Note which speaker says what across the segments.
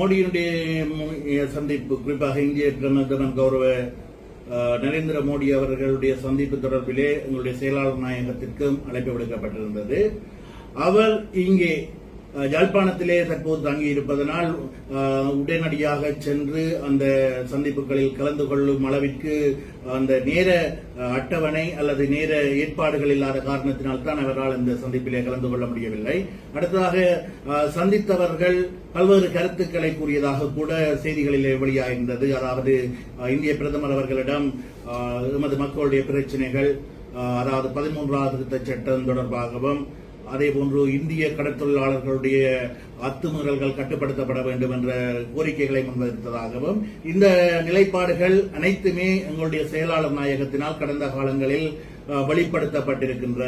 Speaker 1: மோடியினுடைய சந்திப்பு, குறிப்பாக இந்திய பிரதமர் கௌரவ நரேந்திர மோடி அவர்களுடைய சந்திப்பு தொடர்பிலே எங்களுடைய செயலாளர் நாயகத்திற்கும் அழைப்பு விடுக்கப்பட்டிருந்தது. அவர் இங்கே யாழ்ப்பாணத்திலே தற்போது தங்கியிருப்பதனால் உடனடியாக சென்று அந்த சந்திப்புகளில் கலந்து கொள்ளும் அளவிற்கு அந்த நேர அட்டவணை அல்லது நேர ஏற்பாடுகள் இல்லாத காரணத்தினால்தான் அவரால் இந்த சந்திப்பிலே கலந்து கொள்ள முடியவில்லை. அடுத்ததாக சந்தித்தவர்கள் பல்வேறு கருத்துக்களை கூறியதாக கூட செய்திகளிலே வெளியாகின்றது. அதாவது இந்திய பிரதமர் அவர்களிடம் எமது மக்களுடைய பிரச்சினைகள், அதாவது 13வது திருத்தச் சட்டம் தொடர்பாகவும், அதேபோன்று இந்திய கடற்தொழிலாளர்களுடைய அத்துமீறல்கள் கட்டுப்படுத்தப்பட வேண்டும் என்ற கோரிக்கைகளை முன்வைத்ததாகவும், இந்த நிலைப்பாடுகள் அனைத்துமே எங்களுடைய செயலாளர் நாயகத்தினால் கடந்த காலங்களில் வெளிப்படுத்தப்பட்டிருக்கின்ற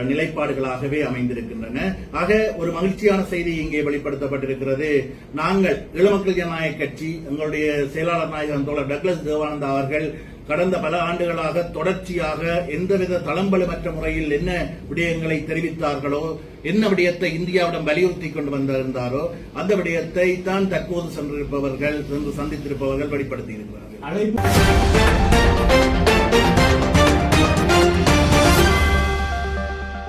Speaker 1: நிலைப்பாடுகளாகவே அமைந்திருக்கின்றன. ஆக ஒரு மகிழ்ச்சியான செய்தி இங்கே வெளிப்படுத்தப்பட்டிருக்கிறது. நாங்கள் ஈழமக்கள் ஜனநாயக கட்சி, எங்களுடைய செயலாளர் நாயகன் தோழர் டக்ளஸ் தேவானந்தா அவர்கள் கடந்த பல ஆண்டுகளாக தொடர்ச்சியாக எந்தவித தளம்பலுமற்ற முறையில் என்ன விடயங்களை தெரிவித்தார்களோ, என்ன விடயத்தை இந்தியாவிடம் வலியுறுத்தி கொண்டு வந்திருந்தாரோ அந்த விடயத்தை தான் தற்போது சென்று சந்தித்திருப்பவர்கள் வெளிப்படுத்தியிருக்கிறார்கள்.